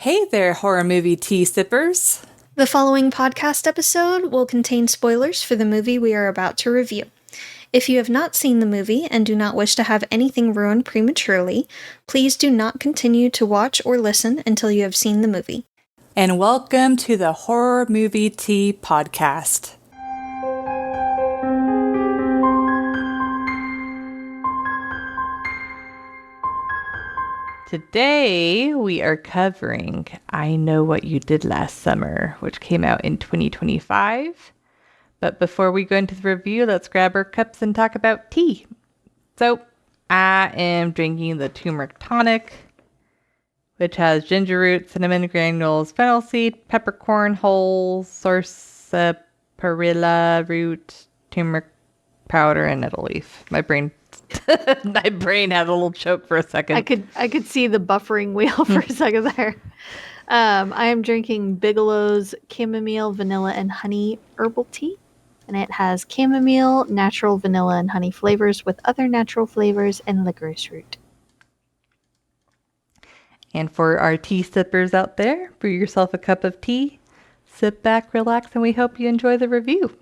Hey there, horror movie tea sippers. The following podcast episode will contain spoilers for the movie we are about to review. If you have not seen the movie and do not wish to have anything ruined prematurely, please do not continue to watch or listen until you have seen the movie. And welcome to the Horror Movie Tea Podcast. Today, we are covering I Know What You Did Last Summer, which came out in 2025. But before we go into the review, let's grab our cups and talk about tea. So, I am drinking the turmeric tonic, which has ginger root, cinnamon granules, fennel seed, peppercorn hulls, sarsaparilla root, turmeric powder, and nettle leaf. My brain had a little choke for a second. I could see the buffering wheel for a second there. I am drinking Bigelow's chamomile, vanilla, and honey herbal tea. And it has chamomile, natural vanilla, and honey flavors with other natural flavors and licorice root. And for our tea sippers out there, brew yourself a cup of tea, sit back, relax, and we hope you enjoy the review.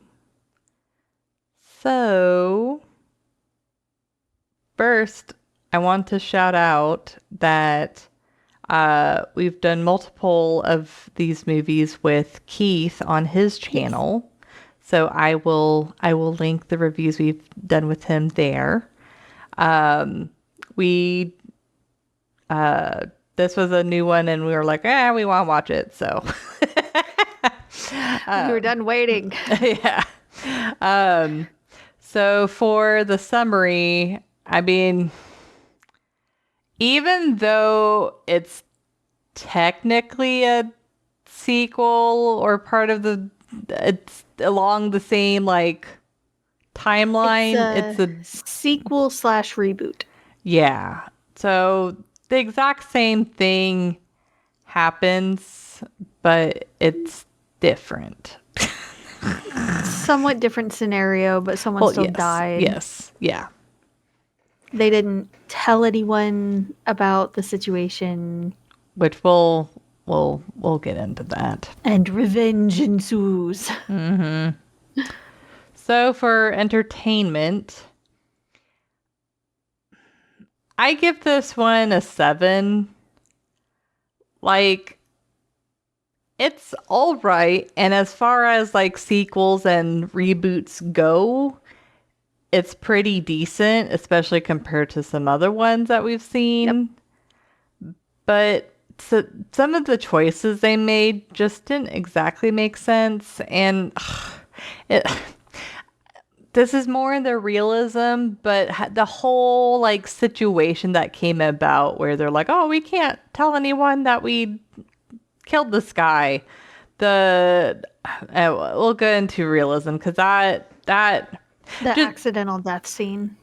So, first, I want to shout out that we've done multiple of these movies with Keith on his channel. Yes. So I will link the reviews we've done with him there. This was a new one, and we were like, we want to watch it. So we were done waiting. Yeah. So for the summary, I mean, even though it's technically a sequel or part of it's along the same timeline, it's a sequel / reboot. Yeah. So the exact same thing happens, but it's different. Somewhat different scenario, but someone still died. Yes. Yeah. They didn't tell anyone about the situation. Which we'll get into that. And revenge ensues. Mm-hmm. So for entertainment, I give this one a 7. It's all right. And as far as sequels and reboots go, it's pretty decent, especially compared to some other ones that we've seen. Yep. But some of the choices they made just didn't exactly make sense. And this is more in the realism, but the whole situation that came about where they're like, oh, we can't tell anyone that we killed this guy. We'll go into realism because that accidental death scene.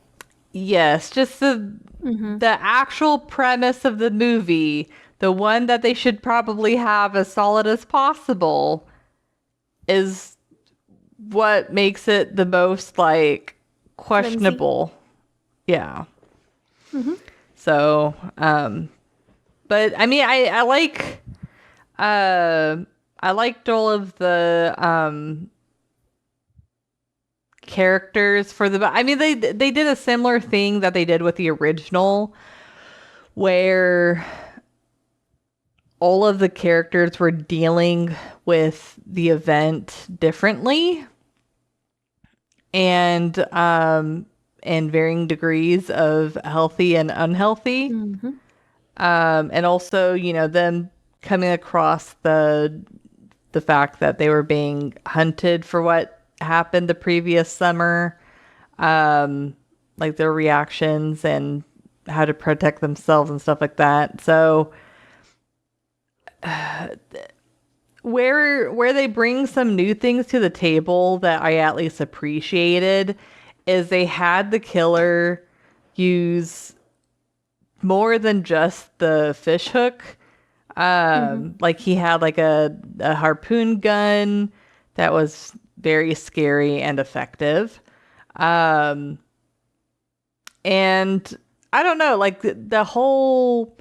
Yes, just the actual premise of the movie, the one that they should probably have as solid as possible, is what makes it the most questionable. Flimsy. Yeah. Mm-hmm. So, but I mean, I liked all of the characters for I mean, they did a similar thing that they did with the original, where all of the characters were dealing with the event differently and varying degrees of healthy and unhealthy. Mm-hmm. And also, them coming across the fact that they were being hunted for what happened the previous summer, their reactions and how to protect themselves and stuff like that. So where they bring some new things to the table that I at least appreciated is they had the killer use more than just the fish hook. He had a harpoon gun that was very scary and effective. And I don't know, the whole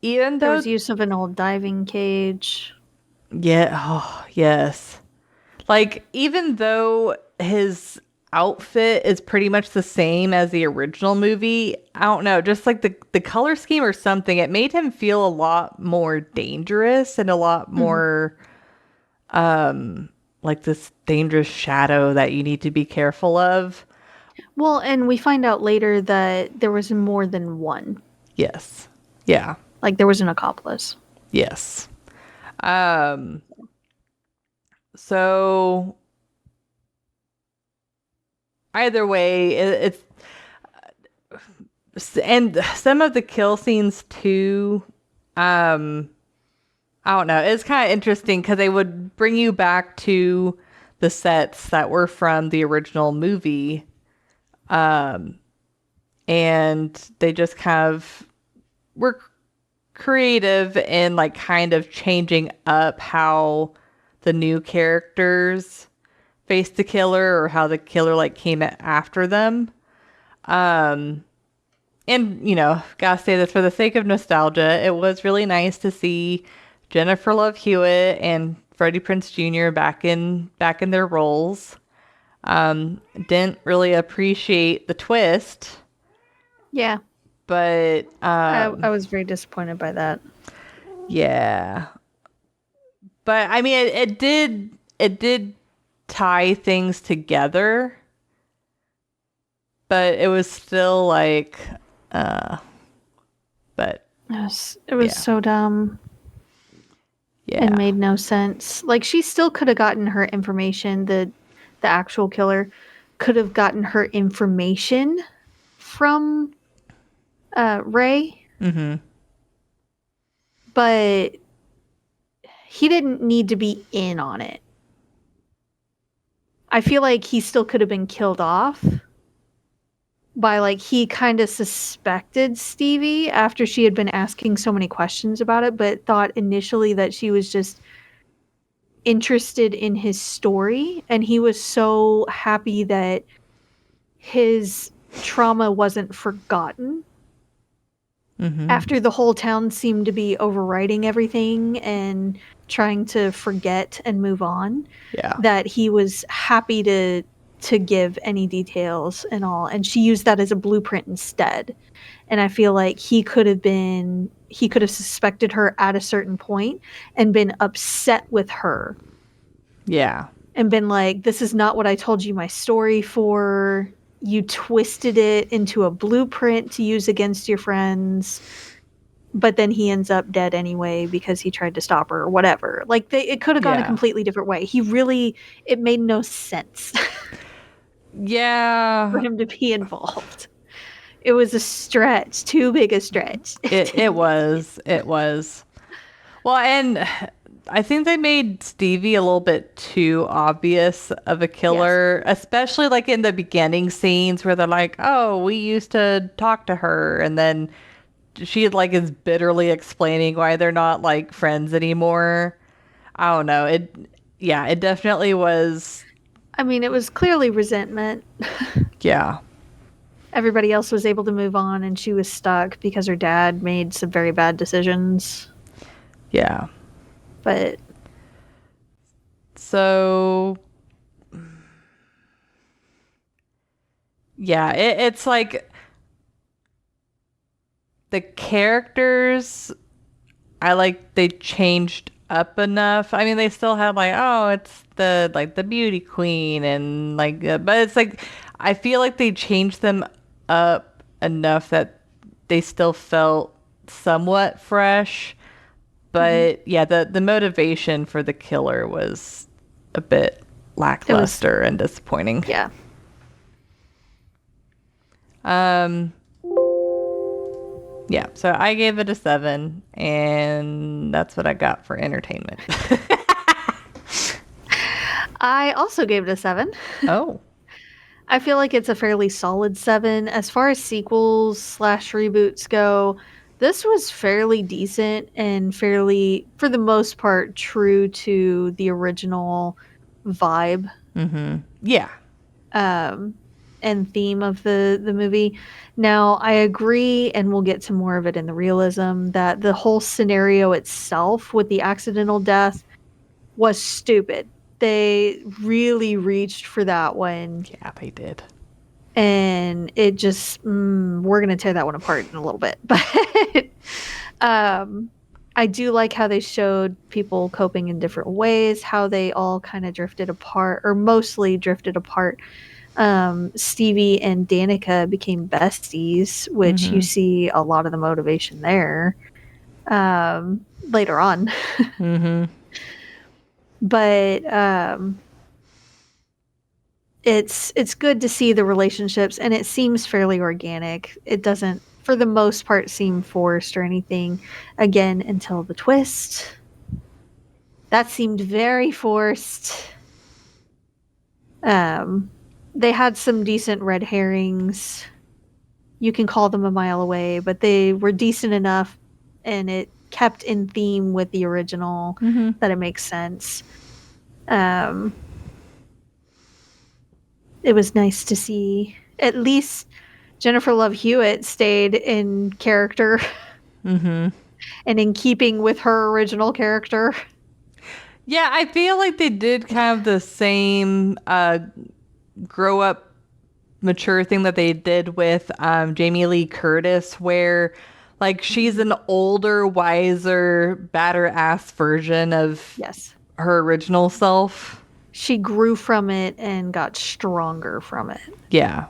even There though was use of an old diving cage. yes. Like, even though his outfit is pretty much the same as the original movie, I don't know, just like the color scheme or something, it made him feel a lot more dangerous and a lot more like this dangerous shadow that you need to be careful of. Well, and we find out later that there was more than one. Yes. Yeah. Like there was an accomplice. Yes. So either way, and some of the kill scenes too. I don't know. It's kind of interesting because they would bring you back to the sets that were from the original movie, and they just kind of were creative in like kind of changing up how the new characters faced the killer or how the killer like came after them. And gotta say this for the sake of nostalgia, it was really nice to see Jennifer Love Hewitt and Freddie Prinze Jr. back in their roles. Didn't really appreciate the twist. Yeah. But I was very disappointed by that. Yeah. But I mean it did tie things together. But it was still like but it was so dumb. Yeah. It made no sense. Like she still could have gotten her information. The actual killer could have gotten her information from Ray. Mm-hmm. But he didn't need to be in on it. I feel like he still could have been killed off by like he kind of suspected Stevie after she had been asking so many questions about it, but thought initially that she was just interested in his story, and he was so happy that his trauma wasn't forgotten. Mm-hmm. After the whole town seemed to be overriding everything and trying to forget and move on, that he was happy to give any details and all, and she used that as a blueprint instead. And I feel like he could have suspected her at a certain point and been upset with her. Yeah. And been like, this is not what I told you my story for. You twisted it into a blueprint to use against your friends. But then he ends up dead anyway because he tried to stop her or whatever. Like it could have gone a completely different way. It made no sense. Yeah. For him to be involved. It was a stretch, too big a stretch. It was. Well, and I think they made Stevie a little bit too obvious of a killer, especially like in the beginning scenes where they're like, oh, we used to talk to her. And then she like is bitterly explaining why they're not like friends anymore. I don't know. It definitely was. I mean, it was clearly resentment. Yeah. Everybody else was able to move on and she was stuck because her dad made some very bad decisions. Yeah. But so yeah, it's like the characters they changed up enough. I mean, they still have like, oh, it's the beauty queen and like, but it's like I feel like they changed them up enough that they still felt somewhat fresh. But yeah, the motivation for the killer was a bit lackluster and disappointing. Yeah. Yeah, so I gave it a 7, and that's what I got for entertainment. I also gave it a 7. Oh. I feel like it's a fairly solid 7. As far as sequels / reboots go, this was fairly decent and fairly, for the most part, true to the original vibe. Mm-hmm. Yeah. and theme of the movie. Now, I agree, and we'll get to more of it in the realism, that the whole scenario itself with the accidental death was stupid. They really reached for that one. Yeah, they did. And it just, we're going to tear that one apart in a little bit. But I do like how they showed people coping in different ways, how they all kind of drifted apart, or mostly drifted apart. Stevie and Danica became besties, which you see a lot of the motivation there later on. But it's good to see the relationships, and it seems fairly organic. It doesn't, for the most part, seem forced or anything. Again, until the twist. That seemed very forced. They had some decent red herrings. You can call them a mile away, but they were decent enough, and it kept in theme with the original that it makes sense. It was nice to see at least Jennifer Love Hewitt stayed in character and in keeping with her original character. Yeah, I feel like they did kind of the same grow up mature thing that they did with Jamie Lee Curtis, where like she's an older, wiser, badder ass version of her original self. She grew from it and got stronger from it. Yeah.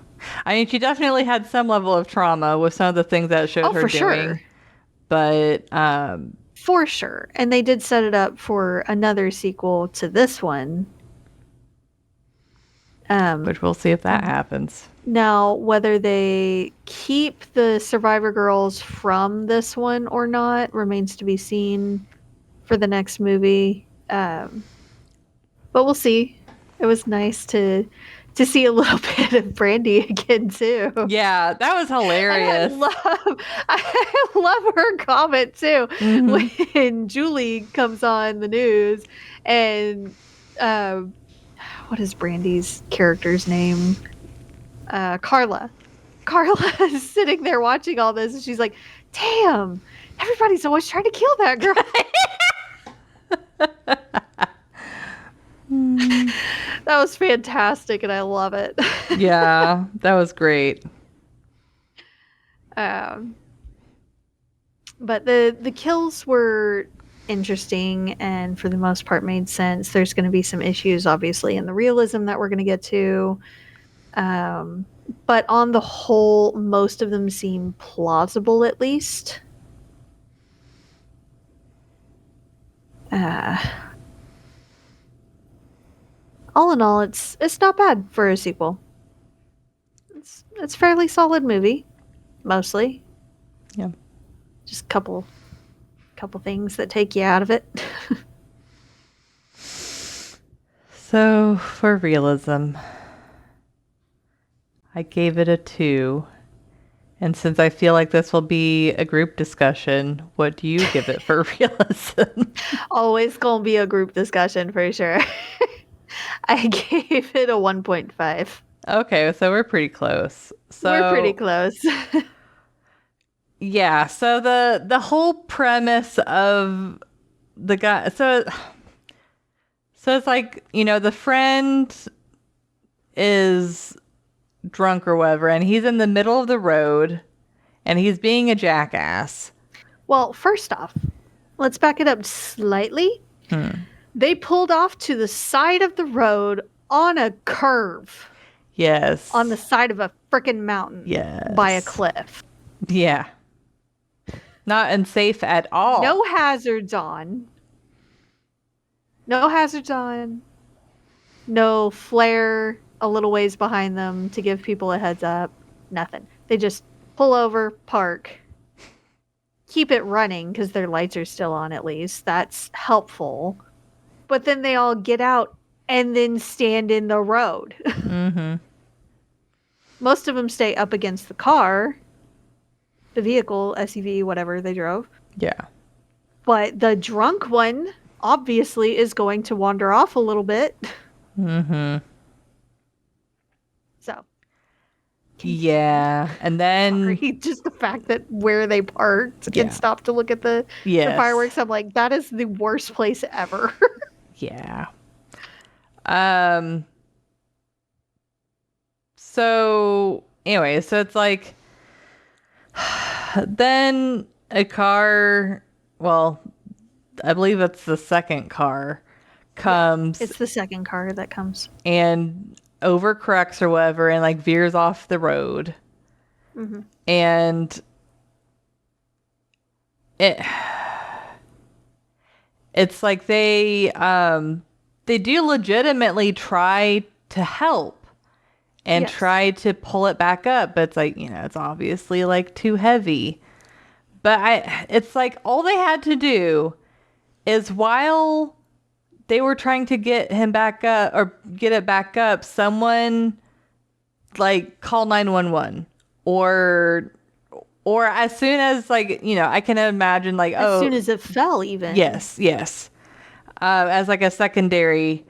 I mean, she definitely had some level of trauma with some of the things that it showed her doing. Sure. But for sure. And they did set it up for another sequel to this one. Which we'll see if that happens. Now, whether they keep the Survivor girls from this one or not remains to be seen for the next movie. But we'll see. It was nice to see a little bit of Brandy again too. Yeah, that was hilarious. I love her comment too when Julie comes on the news and what is Brandy's character's name? Carla. Carla is sitting there watching all this, and she's like, "Damn, everybody's always trying to kill that girl." That was fantastic, and I love it. Yeah, that was great. But the kills were interesting, and for the most part made sense. There's going to be some issues, obviously, in the realism that we're going to get to. But on the whole, most of them seem plausible, at least. All in all, it's not bad for a sequel. It's a fairly solid movie, mostly. Yeah. Just couple things that take you out of it. So, for realism, I gave it a 2. And since I feel like this will be a group discussion, what do you give it for realism? Always gonna be a group discussion for sure. I gave it a 1.5. Okay, so we're pretty close. We're pretty close. Yeah, so the whole premise of the guy, so it's like, you know, the friend is drunk or whatever, and he's in the middle of the road, and he's being a jackass. Well, first off, let's back it up slightly. They pulled off to the side of the road on a curve. Yes. On the side of a frickin' mountain. Yes. By a cliff. Yeah. Not unsafe at all. No hazards on. No hazards on. No flare a little ways behind them to give people a heads up. Nothing. They just pull over, park, keep it running because their lights are still on at least. That's helpful. But then they all get out and then stand in the road. Most of them stay up against the car, the vehicle, SUV, whatever they drove. Yeah. But the drunk one obviously is going to wander off a little bit. So, Yeah. And then just the fact that where they parked Yeah. and stopped to look at the Yes. fireworks, I'm like, that is the worst place ever. Yeah. So anyway, so it's like then a car, well, I believe it's the second car comes It's the second car that comes. and overcorrects or whatever and like veers off the road. Mm-hmm. And it's like they do legitimately try to help and try to pull it back up, but it's like, it's obviously like too heavy. But it's like all they had to do is while they were trying to get him back up or get it back up, someone like call 911 or as soon as like, I can imagine like, as soon as it fell even. Yes. As like a secondary,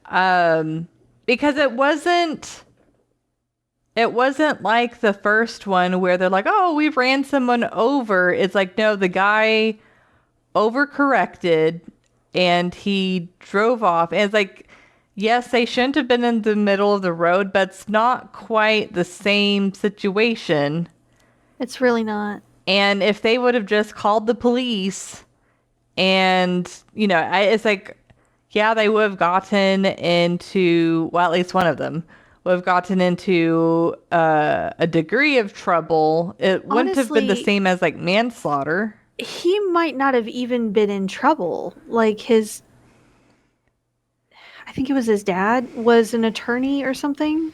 because it wasn't like the first one where they're like, oh, we ran someone over. It's like, no, the guy overcorrected and he drove off. And it's like, yes, they shouldn't have been in the middle of the road, but it's not quite the same situation. It's really not. And if they would have just called the police and, it's like, yeah, they would have gotten into, well, at least one of them would have gotten into a degree of trouble. It wouldn't have been the same as like manslaughter. He might not have even been in trouble. Like I think it was his dad was an attorney or something.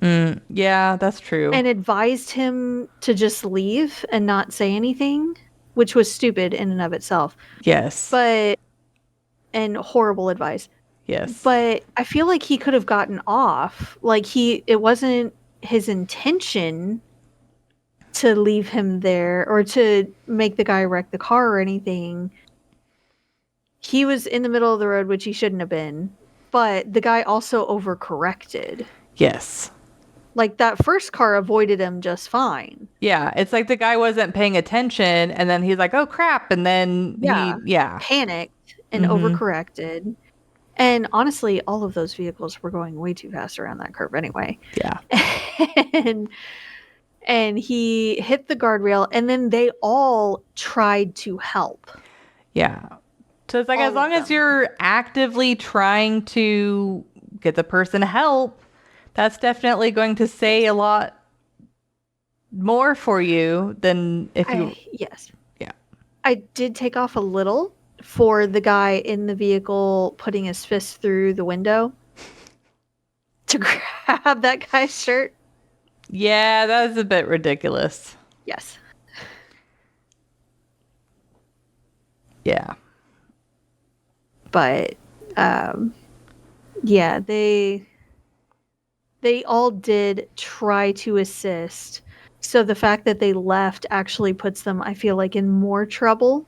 Yeah, that's true. And advised him to just leave and not say anything, which was stupid in and of itself. Yes. And horrible advice. Yes. But I feel like he could have gotten off. Like it wasn't his intention to leave him there or to make the guy wreck the car or anything. He was in the middle of the road, which he shouldn't have been. But the guy also overcorrected. Yes. Like that first car avoided him just fine. Yeah, it's like the guy wasn't paying attention and then he's like, oh crap. And then he panicked and overcorrected. And honestly, all of those vehicles were going way too fast around that curve anyway. Yeah. and he hit the guardrail and then they all tried to help. Yeah. So it's like, as long as you're actively trying to get the person help, that's definitely going to say a lot more for you than if you... Yes. Yeah. I did take off a little for the guy in the vehicle putting his fist through the window to grab that guy's shirt. Yeah, that was a bit ridiculous. Yes. Yeah. But, yeah, they all did try to assist. So the fact that they left actually puts them, I feel like, in more trouble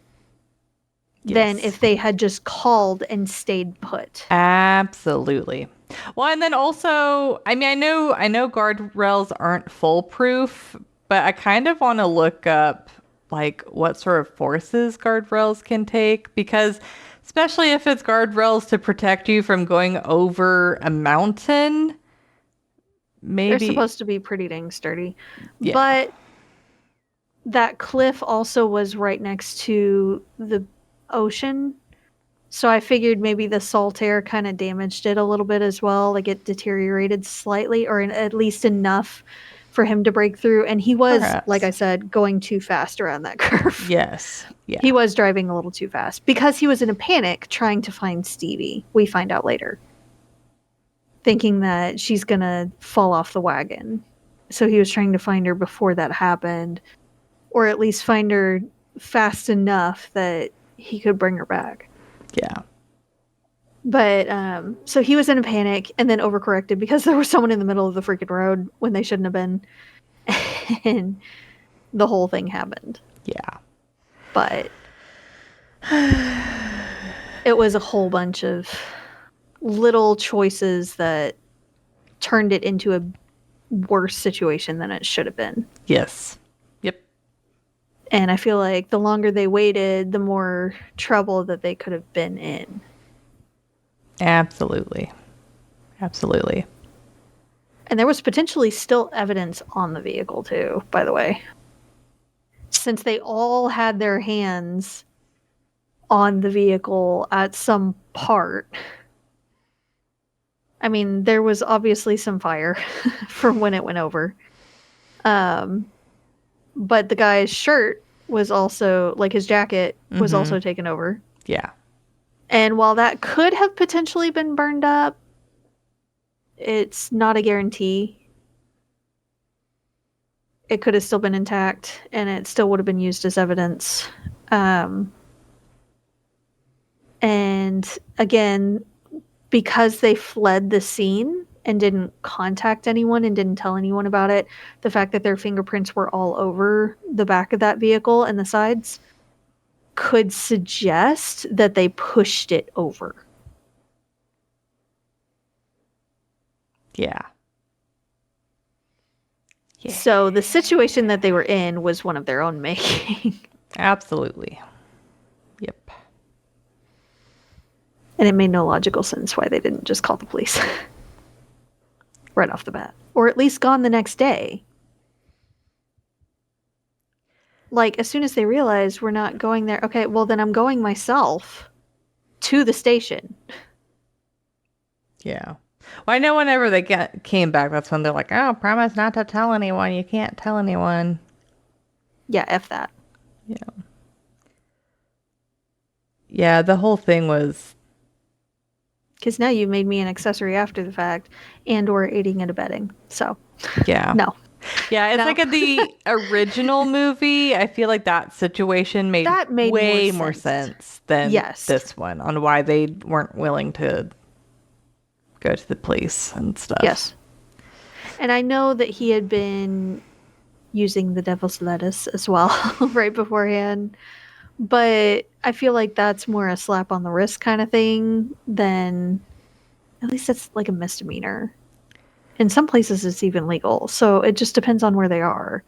than if they had just called and stayed put. Absolutely. Well, and then also, I mean, I know guardrails aren't foolproof, but I kind of want to look up like what sort of forces guardrails can take, because especially if it's guardrails to protect you from going over a mountain, maybe they're supposed to be pretty dang sturdy. Yeah. But that cliff also was right next to the ocean. So I figured maybe the salt air kind of damaged it a little bit as well. Like it deteriorated slightly, or at least enough for him to break through. And he was, like I said, going too fast around that curve. Yes. Yeah. He was driving a little too fast because he was in a panic trying to find Stevie. We find out later. Thinking that she's going to fall off the wagon. So he was trying to find her before that happened. Or at least find her fast enough that he could bring her back. Yeah. But, so he was in a panic and then overcorrected because there was someone in the middle of the freaking road when they shouldn't have been. And the whole thing happened. Yeah. But it was a whole bunch of little choices that turned it into a worse situation than it should have been. Yes. Yep. And I feel like the longer they waited, the more trouble that they could have been in. Absolutely. Absolutely. And there was potentially still evidence on the vehicle too, by the way. Since they all had their hands on the vehicle at some part. I mean, there was obviously some fire from when it went over. But the guy's shirt was also, like his jacket was also taken over. Yeah. And while that could have potentially been burned up, it's not a guarantee. It could have still been intact, and it still would have been used as evidence. And again, because they fled the scene and didn't contact anyone and didn't tell anyone about it, the fact that their fingerprints were all over the back of that vehicle and the sides could suggest that they pushed it over. Yeah. So the situation that they were in was one of their own making. Absolutely. Yep. And it made no logical sense why they didn't just call the police right off the bat. Or at least gone the next day. Like, as soon as they realized we're not going there, okay, well then I'm going myself to the station. Yeah. Well, I know whenever they came back, that's when they're like, oh, promise not to tell anyone. You can't tell anyone. Yeah, F that. Yeah. Yeah, the whole thing was... Because now you made me an accessory after the fact and or aiding and abetting. So, yeah. No. Yeah, it's No. like in the original movie, I feel like that situation made way more sense than this one on why they weren't willing to go to the police and stuff. Yes. And I know that he had been using the devil's lettuce as well right beforehand. But I feel like that's more a slap on the wrist kind of thing than, at least it's like a misdemeanor. In some places it's even legal. So it just depends on where they are.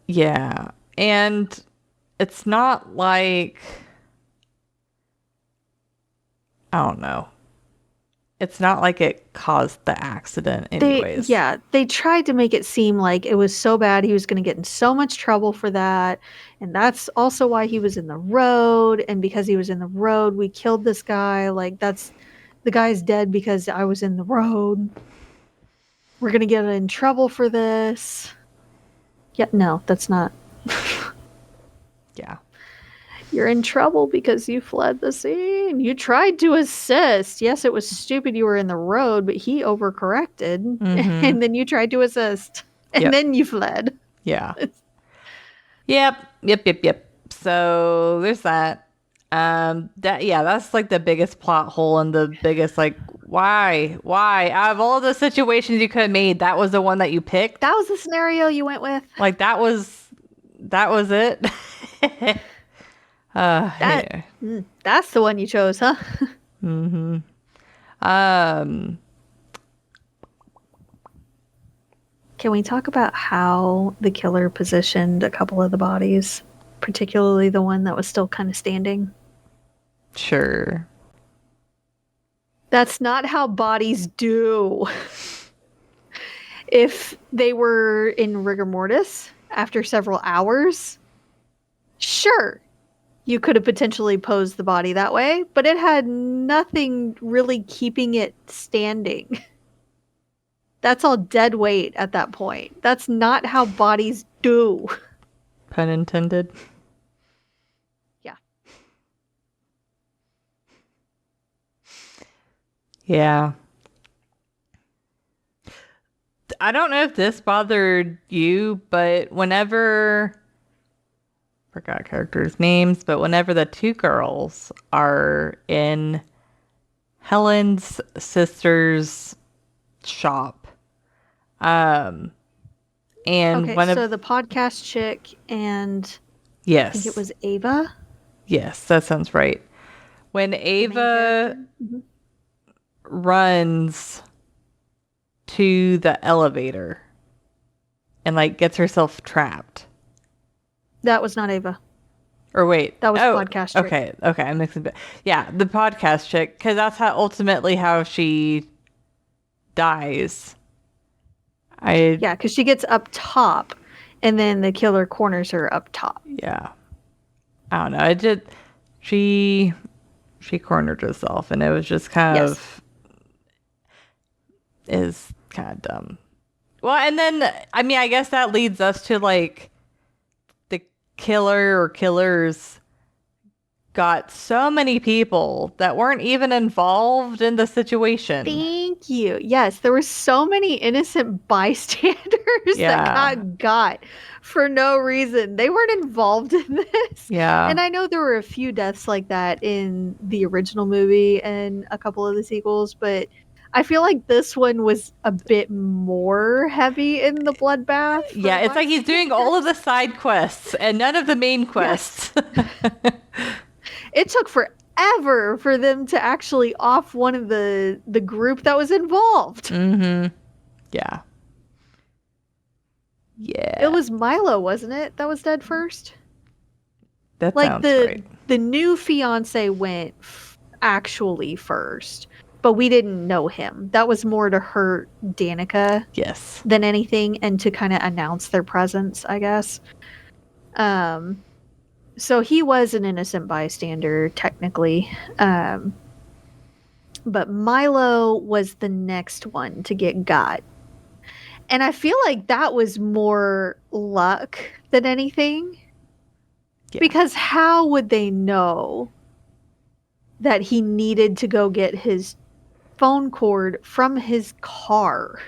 Yeah. And it's not like, I don't know. It's not like it caused the accident anyways. They tried to make it seem like it was so bad he was going to get in so much trouble for that. And that's also why he was in the road. And because he was in the road, we killed this guy. Like, the guy's dead because I was in the road. We're going to get in trouble for this. Yeah, no, that's not. Yeah. You're in trouble because you fled the scene. You tried to assist. Yes, it was stupid you were in the road, but he overcorrected. And then you tried to assist. And then you fled. Yeah. Yep. So there's that. That's like the biggest plot hole and the biggest like, why? Out of all the situations you could have made, that was the one that you picked? That was the scenario you went with? Like that was it? That's the one you chose, huh? Mm-hmm. Can we talk about how the killer positioned a couple of the bodies, particularly the one that was still kind of standing? Sure. That's not how bodies do. If they were in rigor mortis after several hours, sure, you could have potentially posed the body that way, but it had nothing really keeping it standing. That's all dead weight at that point. That's not how bodies do. Pun intended. Yeah. Yeah. I don't know if this bothered you, but forgot characters' names, but whenever the two girls are in Helen's sister's shop, and so the podcast chick and yes, I think it was Ava. Yes, that sounds right. When Ava runs to the elevator and like gets herself trapped. That was not Ava. Or wait, that was podcast chick. Okay, I'm mixing. Yeah, the podcast chick, because that's ultimately how she dies. Yeah, because she gets up top, and then the killer corners her up top. Yeah, I don't know. It did. She cornered herself, and it was just kind of dumb. Well, and then I mean, I guess that leads us to like the killer or killers got so many people that weren't even involved in the situation. Thank you. Yes, there were so many innocent bystanders that got for no reason. They weren't involved in this. Yeah. And I know there were a few deaths like that in the original movie and a couple of the sequels, but I feel like this one was a bit more heavy in the bloodbath. Yeah, it's like he's doing all of the side quests and none of the main quests. Yes. It took forever for them to actually off one of the group that was involved. Mm-hmm. Yeah. Yeah. It was Milo, wasn't it? That was dead first? That sounds right. The new fiance went actually first, but we didn't know him. That was more to hurt Danica than anything, and to kind of announce their presence, I guess. So he was an innocent bystander, technically. But Milo was the next one to get got. And I feel like that was more luck than anything. Yeah. Because how would they know that he needed to go get his phone cord from his car?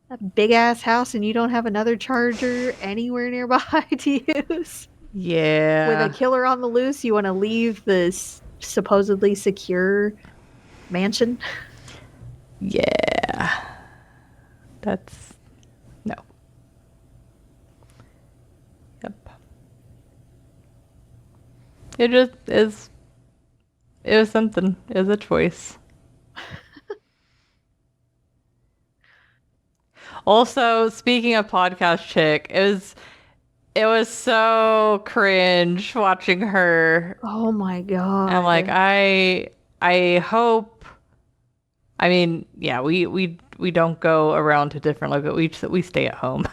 That big ass house, and you don't have another charger anywhere nearby to use? Yeah. With a killer on the loose, you want to leave this supposedly secure mansion? Yeah. That's... No. Yep. It just is... It was something. It was a choice. Also, speaking of podcast chick, it was so cringe watching her. Oh my god. I'm like, I hope, I mean, yeah, we don't go around to different locations. We stay at home.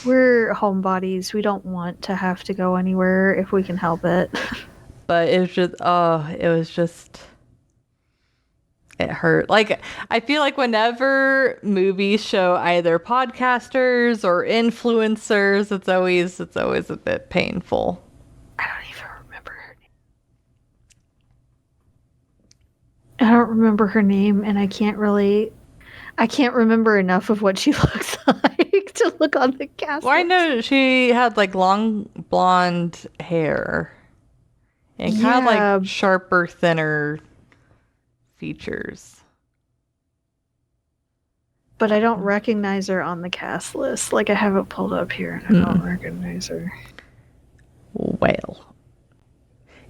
We're homebodies. We don't want to have to go anywhere if we can help it. But it was just it hurt. Like, I feel like whenever movies show either podcasters or influencers, it's always a bit painful. I don't even remember her name. I don't remember her name, and I can't remember enough of what she looks like to look on the cast. Well, I know she had like long blonde hair and kind of like sharper, thinner features. But I don't recognize her on the cast list. Like, I have it pulled up here and I don't recognize her. Well.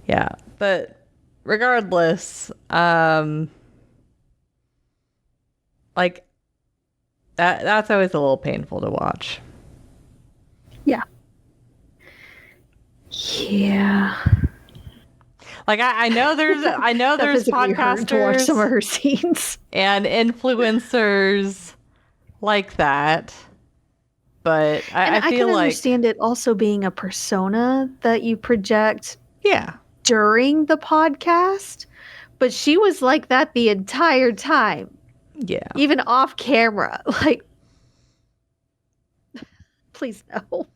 Yeah, but regardless, like that's always a little painful to watch. Yeah. Yeah. Like I know there's podcasters to watch some of her scenes and influencers like that, but I feel can like understand it also being a persona that you project. Yeah. During the podcast, but she was like that the entire time. Yeah. Even off camera, like, please no.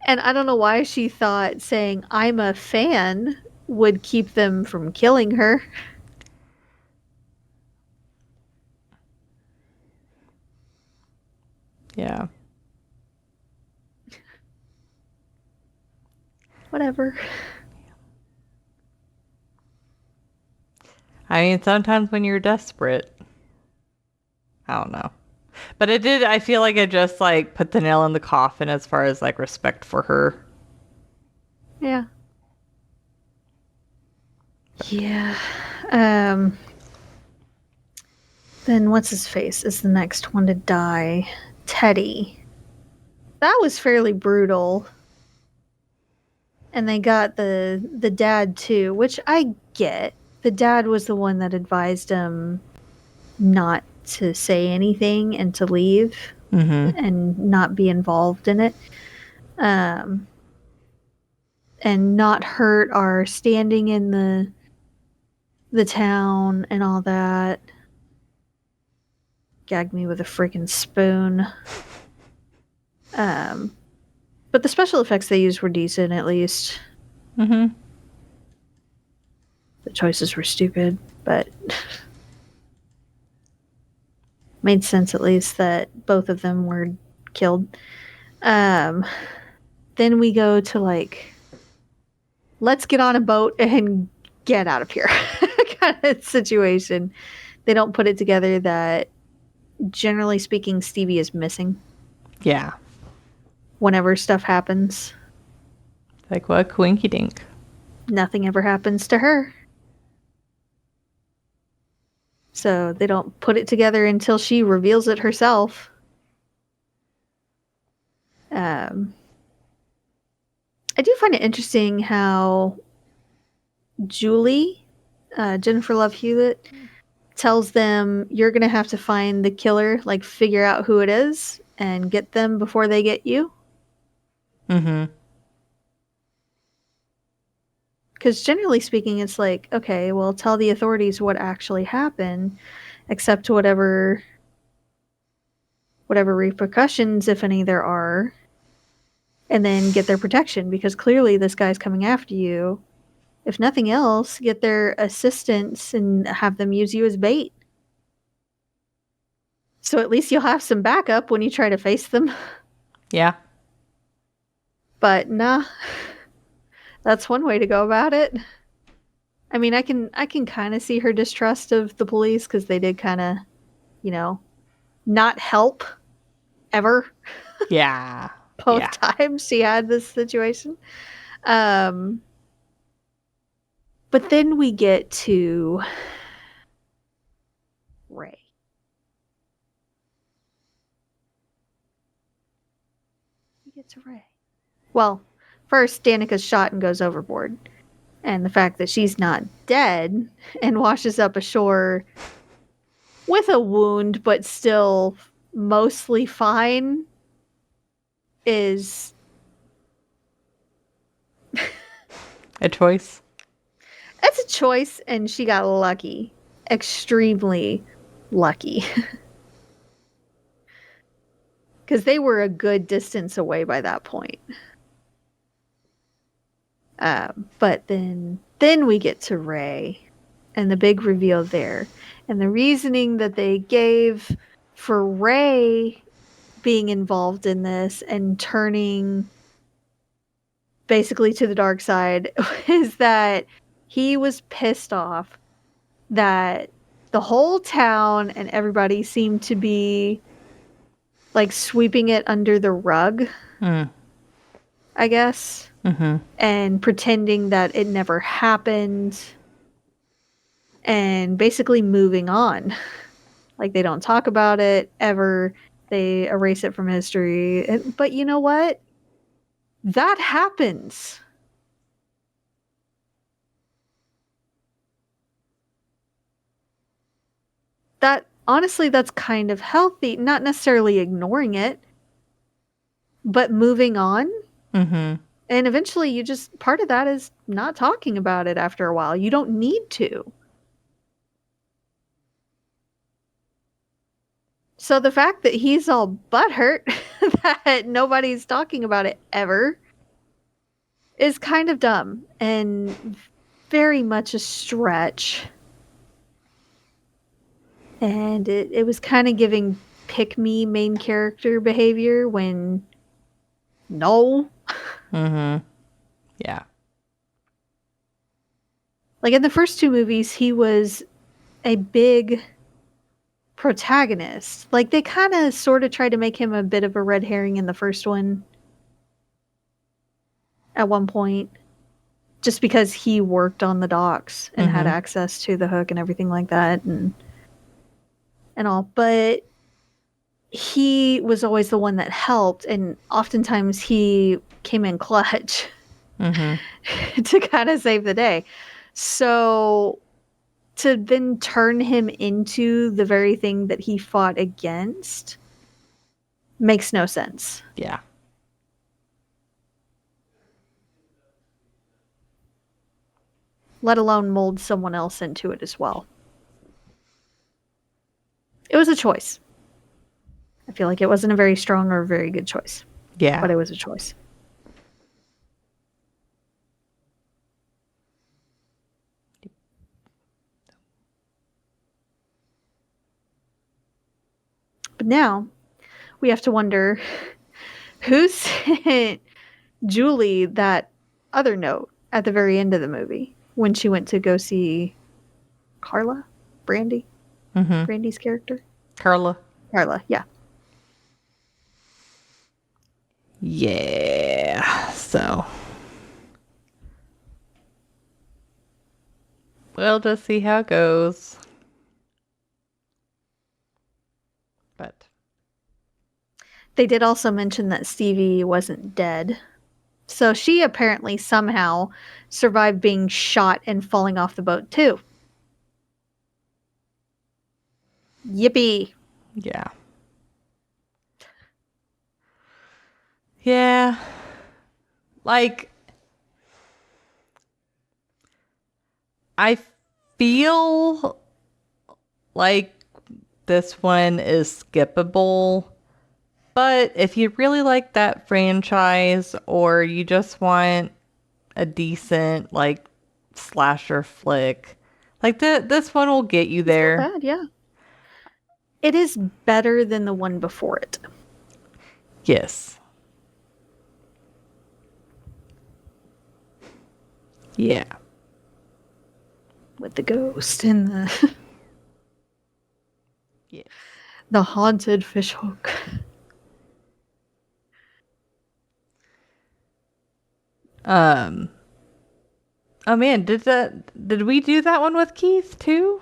And I don't know why she thought saying I'm a fan would keep them from killing her. Yeah. Whatever. I mean, sometimes when you're desperate, I don't know. But I feel like it just like put the nail in the coffin as far as like respect for her. Yeah. Then what's his face is the next one to die. Teddy. That was fairly brutal. And they got the dad too, which I get. The dad was the one that advised him not to say anything and to leave and not be involved in it. And not hurt our standing in the town and all that. Gagged me with a freaking spoon. But the special effects they used were decent, at least. The choices were stupid, but made sense at least that both of them were killed. Then we go to like, let's get on a boat and get out of here kind of situation. They don't put it together that, generally speaking, Stevie is missing. Yeah. Whenever stuff happens. Like, what coinky dink. Nothing ever happens to her. So they don't put it together until she reveals it herself. I do find it interesting how Julie, Jennifer Love Hewitt, tells them, you're going to have to find the killer, like figure out who it is and get them before they get you. Because generally speaking, it's like, okay, well, tell the authorities what actually happened, accept whatever repercussions, if any, there are, and then get their protection, because clearly this guy's coming after you. If nothing else, get their assistance and have them use you as bait. So at least you'll have some backup when you try to face them. Yeah. But nah, that's one way to go about it. I mean, I can kind of see her distrust of the police, because they did kind of, not help ever. Yeah. Both times she had this situation. But then we get to Ray. Well, first, Danica's shot and goes overboard. And the fact that she's not dead and washes up ashore with a wound, but still mostly fine, is a choice. It's a choice, and she got lucky. Extremely lucky. Because they were a good distance away by that point. But then we get to Ray and the big reveal there. And the reasoning that they gave for Ray being involved in this and turning basically to the dark side is that he was pissed off that the whole town and everybody seemed to be like sweeping it under the rug, I guess, and pretending that it never happened and basically moving on. Like they don't talk about it ever. They erase it from history. But you know what? That happens. Honestly, that's kind of healthy. Not necessarily ignoring it, but moving on. And eventually part of that is not talking about it after a while. You don't need to. So the fact that he's all butthurt that nobody's talking about it ever is kind of dumb and very much a stretch. And it was kind of giving pick-me main character behavior when no. Yeah. Like in the first two movies, he was a big protagonist. Like they kind of sort of tried to make him a bit of a red herring in the first one at one point, just because he worked on the docks and had access to the hook and everything like that. And and all, but he was always the one that helped, and oftentimes he came in clutch to kind of save the day. So to then turn him into the very thing that he fought against makes no sense. Yeah. Let alone mold someone else into it as well. It was a choice. I feel like it wasn't a very strong or very good choice. Yeah. But it was a choice. But now we have to wonder who sent Julie that other note at the very end of the movie when she went to go see Carla? Brandy? Brandy's character? Carla, yeah. Yeah. So we'll just see how it goes. But they did also mention that Stevie wasn't dead. So she apparently somehow survived being shot and falling off the boat too. Yippee. yeah. Yeah. Like, I feel like this one is skippable. But if you really like that franchise, or you just want a decent, like, slasher flick, like, this one will get you there. It's not bad, yeah. It is better than the one before it. Yes. Yeah. With the ghost and the Yeah. the haunted fishhook. Oh man, did we do that one with Keith too?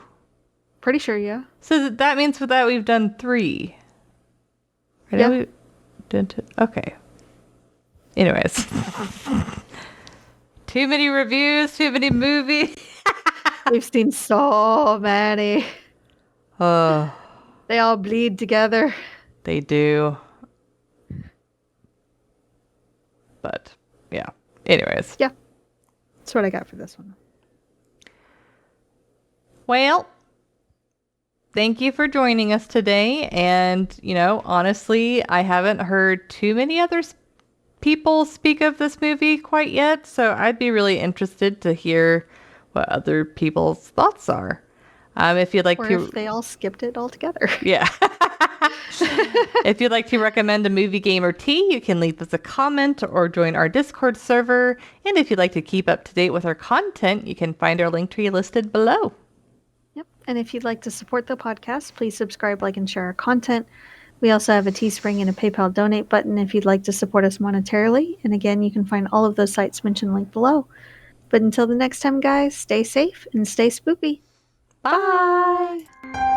Pretty sure, yeah. So that means with that we've done 3. Right? Yeah. We did okay. Anyways. Too many reviews, too many movies. We've seen so many. Oh, They all bleed together. they do. But yeah. Anyways. Yeah. That's what I got for this one. Well, thank you for joining us today. And, honestly, I haven't heard too many other people speak of this movie quite yet. So I'd be really interested to hear what other people's thoughts are. If you'd like or to, if they all skipped it altogether. Yeah. If you'd like to recommend a movie, game, or tea, you can leave us a comment or join our Discord server. And if you'd like to keep up to date with our content, you can find our link tree listed below. Yep. And if you'd like to support the podcast, please subscribe, like, and share our content. We also have a Teespring and a PayPal donate button if you'd like to support us monetarily. And again, you can find all of those sites mentioned linked below. But until the next time, guys, stay safe and stay spoopy. Bye.